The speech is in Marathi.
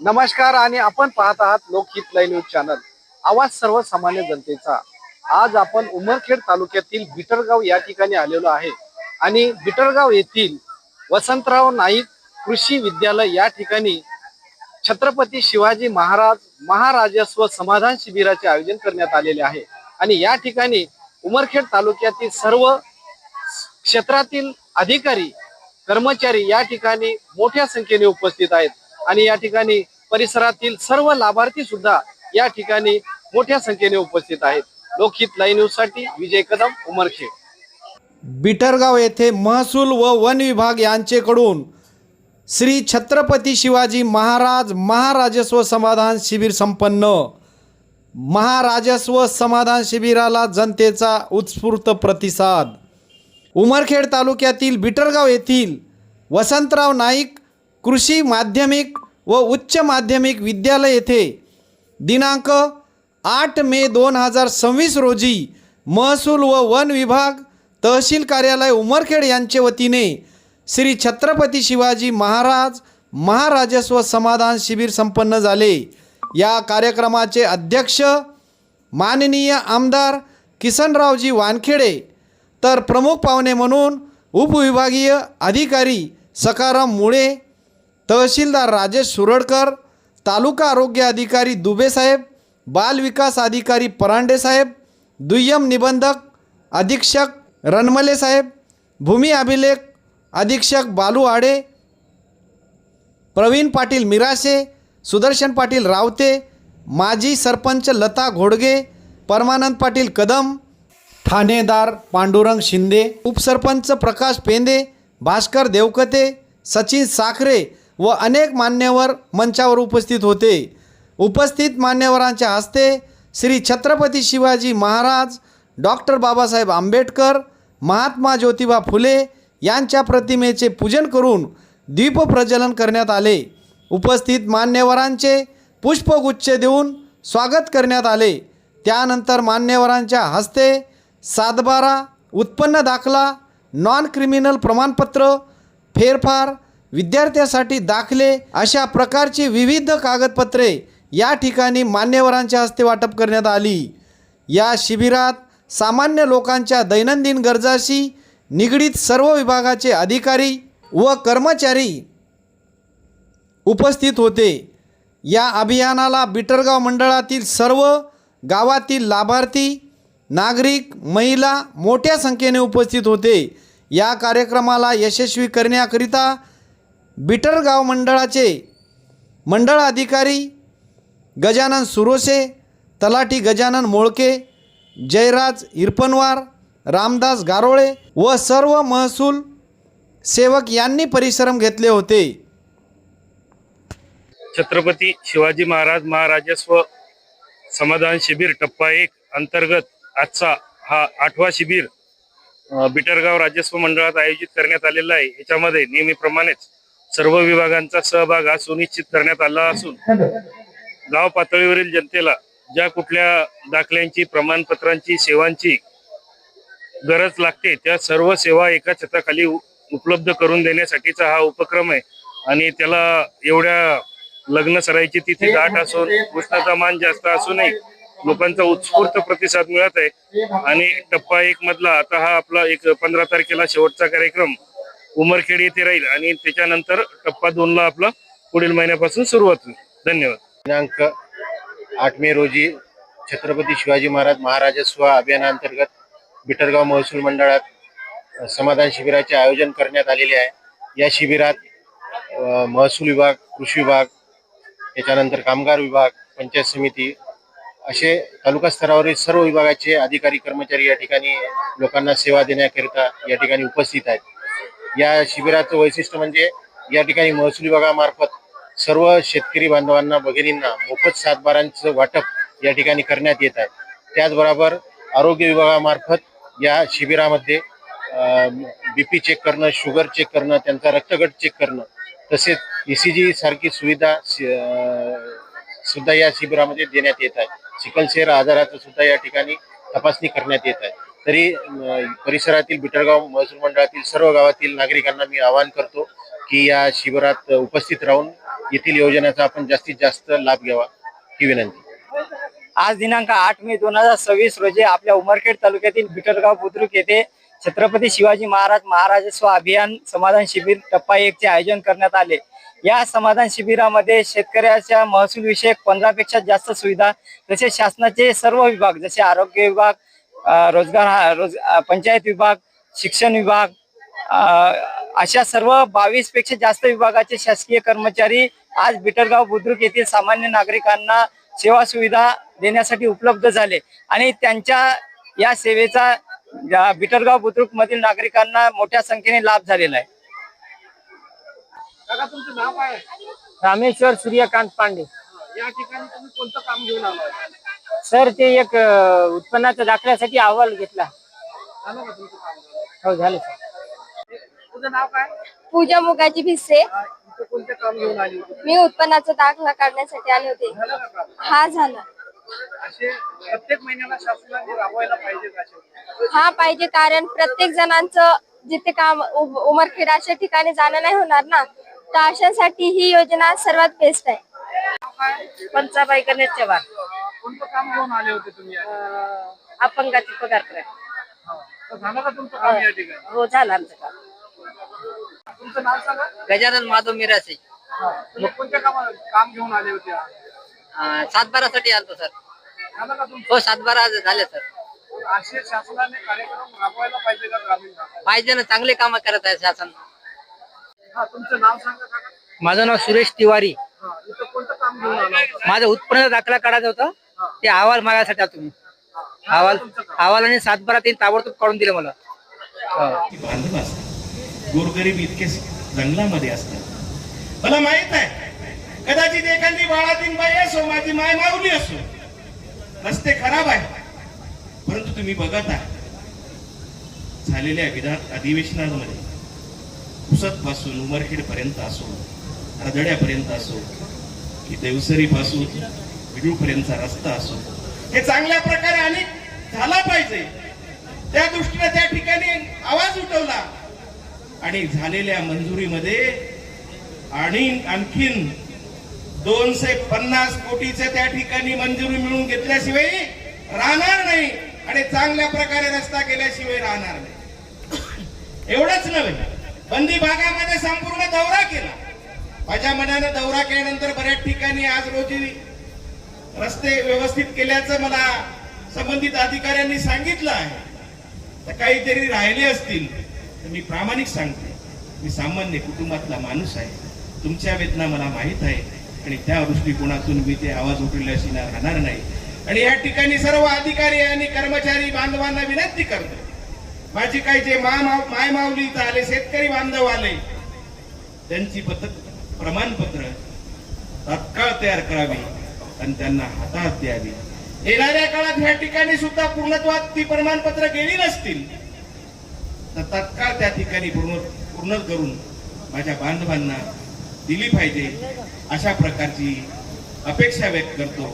नमस्कार आणि आपण पाहत आहात लोकहित लाईव्ह न्यूज चॅनल, आवाज सर्वसामान्य जनतेचा। आज आपण उमरखेड तालुक्यातील बिटरगाव या ठिकाणी आलेलो आहे आणि बिटरगाव येथील वसंतराव नाईक कृषी विद्यालय या ठिकाणी छत्रपती शिवाजी महाराज महाराजस्व समाधान शिबिराचे आयोजन करण्यात आलेले आहे। आणि या ठिकाणी उमरखेड तालुक्यातील सर्व क्षेत्रातील अधिकारी कर्मचारी या ठिकाणी मोठ्या संख्येने उपस्थित आहेत आणि या ठिकाणी परिसरातील सर्व लाभार्थी सुद्धा या ठिकाणी मोठ्या संख्येने उपस्थित आहेत। लोकहित लाईव्ह न्यूज साठी विजय कदम, उमरखेड। बिटरगाव येथे महसूल व वन विभाग यांचेकडून श्री छत्रपती शिवाजी महाराज महाराजस्व समाधान शिबिर संपन्न। महाराजस्व समाधान शिबिराला जनतेचा उत्स्फूर्त प्रतिसाद। उमरखेड तालुक्यातील बिटरगाव येथील वसंतराव नाईक कृषी माध्यमिक व उच्च माध्यमिक विद्यालय येथे दिनांक 8 मे 2026 रोजी महसूल व वन विभाग तहसील कार्यालय उमरखेड यांचे वतीने श्री छत्रपती शिवाजी महाराज महाराजस्व समाधान शिबिर संपन्न झाले। या कार्यक्रमाचे अध्यक्ष माननीय आमदार किसनरावजी वानखेडे तर प्रमुख पाहुणे म्हणून उपविभागीय अधिकारी सखाराम मुळे, तहसीलदार राजेश सुरडकर, तालुका आरोग्य अधिकारी दुबे साहेब, बाल विकास अधिकारी परांडे साहेब, दुय्यम निबंधक अधीक्षक रणमले साहेब, भूमी अभिलेख अधीक्षक बालू आडे, प्रवीण पाटील मिराशे, सुदर्शन पाटील रावते, माजी सरपंच लता घोडगे, परमानंद पाटील कदम, ठाणेदार पांडुरंग शिंदे, उपसरपंच प्रकाश पेंदे, भास्कर देवकते, सचिन साखरे व अनेक मान्यवर मंचावर उपस्थित होते। उपस्थित मान्यवरांच्या हस्ते श्री छत्रपती शिवाजी महाराज, डॉक्टर बाबासाहेब आंबेडकर, महात्मा ज्योतिबा फुले यांच्या प्रतिमेचे पूजन करून दीपप्रज्वलन करण्यात आले। उपस्थित मान्यवरांचे पुष्पगुच्छ देऊन स्वागत करण्यात आले। त्यानंतर मान्यवरांच्या हस्ते सातबारा, उत्पन्न दाखला, नॉन क्रिमिनल प्रमाणपत्र, फेरफार, विद्यार्थ्यांसाठी दाखले अशा प्रकारची विविध कागदपत्रे या ठिकाणी मान्यवरांच्या हस्ते वाटप करण्यात आली। या शिबिरात सामान्य लोकांच्या दैनंदिन गरजाशी निगडीत सर्व विभागाचे अधिकारी व कर्मचारी उपस्थित होते। या अभियानाला बिटरगाव मंडळातील सर्व गावातील लाभार्थी, नागरिक, महिला मोठ्या संख्येने उपस्थित होते। या कार्यक्रमाला यशस्वी करण्याकरिता बिटरगाव मंडळाचे मंडळ अधिकारी गजानन सुरोसे, तलाठी गजानन मोळके, जयराज इरपनवार, रामदास गारोळे व सर्व महसूल सेवक यांनी परिश्रम घेतले होते। छत्रपती शिवाजी महाराज महाराजस्व समाधान शिबिर टप्पा 1 अंतर्गत आजचा हा 8वा शिबिर बिटरगाव राजस्व मंडळात आयोजित करण्यात आलेला आहे। याच्यामध्ये नेहमीप्रमाणेच सर्व विभागांचा सहभाग हा सुनिश्चित करण्यात आला असून गाव पातळीवरील जनतेला ज्या कुठल्या दाखल्यांची, प्रमाणपत्रांची, सेवांची गरज लागते त्या सर्व सेवा एका छताखाली उपलब्ध करून देण्यासाठीचा हा उपक्रम आहे। आणि त्याला एवढ्या लग्न सराईची तिथी दाट असून उष्णतामान जास्त असूनही लोकांचा उत्स्फूर्त प्रतिसाद मिळत आहे। आणि टप्पा 1 मधला आता हा आपला 15 तारखेला शेवटचा कार्यक्रम उमरखेड येथे राहील आणि त्याच्यानंतर टप्पा 2 ला आपला पुढील महिन्यापासून सुरुवात होईल। धन्यवाद। दिनांक 8 मे रोजी छत्रपती शिवाजी महाराज महाराजस्व अभियानांतर्गत बिटरगाव महसूल मंडळात समाधान शिबिराचे आयोजन करण्यात आलेले आहे। या शिबिरात महसूल विभाग, कृषी विभाग, त्याच्यानंतर कामगार विभाग, पंचायत समिती असे तालुका स्तरावरील सर्व विभागाचे अधिकारी कर्मचारी या ठिकाणी लोकांना सेवा देण्याकरिता या ठिकाणी उपस्थित आहेत। या शिबिराचं वैशिष्ट्य म्हणजे या ठिकाणी महसूल विभागामार्फत सर्व शेतकरी बांधवांना, भगिनींना मोफत सातबारांचं वाटप या ठिकाणी करण्यात येत आहे। त्याचबरोबर आरोग्य विभागामार्फत या शिबिरामध्ये BP चेक करणं, शुगर चेक करणं, त्यांचा रक्तगट चेक करणं, तसेच ECG सारखी सुविधा सुद्धा या शिबिरामध्ये देण्यात येत आहे। सिकल सेल आजाराचं सुद्धा या ठिकाणी तपासणी करण्यात येत आहे। तरी परिसरातील बिटरगाव महसूल मंडळातील सर्व गावातील नागरिकांना मी आवाहन करतो की या शिबिरात उपस्थित राहून येथील योजनेचा आपण जास्तीत जास्त लाभ घ्यावा ही विनंती. आज दिनांक 8 मे 2026 रोजी आपल्या उमरखेड तालुक्यातील बिटरगाव बुद्रुक येथे छत्रपती शिवाजी महाराज महाराजस्व अभियान समाधान शिबिर टप्पा 1 चे आयोजन करण्यात आले. या समाधान शिबिरामध्ये शेतकऱ्याच्या महसूल विषयक 15 पेक्षा जास्त सुविधा तसेच शासनाचे सर्व विभाग जसे आरोग्य विभाग, पंचायत विभाग, शिक्षण विभाग अशा सर्व 22 पेक्षा जास्त विभागाचे शासकीय कर्मचारी आज बिटरगाव बुद्रुक येथील सामान्य नागरिकांना सेवा सुविधा देण्यासाठी उपलब्ध झाले आणि त्यांच्या या सेवेचा बिटरगाव बुद्रुक मधील नागरिकांना मोठ्या संख्येने लाभ झालेला आहे. काका तुमचं नाव काय आहे? रामेश्वर सूर्यकांत पांडे. या ठिकाणी तुम्ही कोणतं काम घेऊन आलाय? सर, ते एक उत्पन्नाच्या दाखल्यासाठी अहवाल घेतला. झालं का तुमचं काम? हो, झालं सर. तुझं नाव काय? पूजा मुगाची भिसे. इथं कोणतं काम घेऊन आली होती? मी उत्पन्नाचा दाखला काढण्यासाठी आले होते. झालं का काम? हा झाला. असे प्रत्येक महिन्याला शासनाने राबवायला पाहिजे का असे? हा पाहिजे, कारण प्रत्येक जणांचं जिथे काम उमरखेड अशा ठिकाणी जाणं नाही होणार ना, तर अशासाठी ही योजना सर्वात बेस्ट आहे. नाव काय? पंचाबाई गणेश चव्हाण. कोणतं काम घेऊन आले होते तुम्ही? अपंगाची पगार करायला. तर झालं का तुमचं काम या ठिकाणी? हो, झालं आमचं काम. तुमचं नाव सांगा. गजानन माधव मिरासे. तुम्ही कोणत्या काम घेऊन आले होते? 7/12साठी आलतो सर. झालं का तुमचं? हो, 7/12 झाले सर. असे शासनाने कार्यक्रम राबवायला पाहिजे का ग्रामीण भागात? पाहिजे ना, चांगले काम करत आहे शासन. हा, तुमचं नाव सांगा काका. माझं नाव सुरेश तिवारी. इथं कोणतं काम घेऊन आलं होतं? माझं उत्पन्न दाखला काढायचं होतं, ते अहवाल मागायसाठी आलो तुम्ही. अहवालाने 7/12 ताबडतोब काढून दिलं मला. बांधव असतात, गोरगरीब इतके जंगलामध्ये असतात. मला माहित आहे, कदाचित एखादी बाळातीन बाई असो, माझी माय माऊली असो, रस्ते खराब आहे, परंतु तुम्ही बघत आहे झालेल्या विधान अधिवेशनामध्ये पुसद पासून उमरखेड पर्यंत असो, रदड्यापर्यंत असो, की देवसरी पासून विडूळ पर्यंतचा रस्ता असो, हे चांगल्या प्रकारे अनेक झाला पाहिजे. त्या दृष्टीने त्या ठिकाणी आवाज उठवला आणि झालेल्या मंजुरीमध्ये आणखीन 250 कोटीचे त्या ठिकाणी मंजुरी मिळून घेतल्याशिवाय राहणार नाही आणि चांगल्या प्रकारे रस्ता केल्याशिवाय राहणार नाही. एवढंच नव्हे, बंदी भागामध्ये संपूर्ण दौरा केला. माझ्या मनानं दौरा केल्यानंतर बऱ्याच ठिकाणी आज रोजी रस्ते व्यवस्थित केल्याचं मला संबंधित अधिकाऱ्यांनी सांगितलं आहे. तर काहीतरी राहिले असतील तर मी प्रामाणिक सांगते, मी सामान्य कुटुंबातला माणूस आहे, तुमच्या वेदना मला माहीत आहे आणि त्या दृष्टिकोनातून मी ते आवाज उठवल्याशिवाय राहणार नाही. आणि या ठिकाणी सर्व अधिकारी आणि कर्मचारी बांधवांना विनंती करतो, माझी काही जे माय माऊली इथं आले, शेतकरी बांधव आले, त्यांची प्रमाणपत्र तात्काळ तयार करावी आणि त्यांना हातात द्यावी. येणाऱ्या काळात या ठिकाणी सुद्धा पूर्णत्वात ती प्रमाणपत्र गेली नसतील तर तात्काळ त्या ठिकाणी पूर्ण करून माझ्या बांधवांना दिली पाहिजे, अशा प्रकारची अपेक्षा व्यक्त करतो.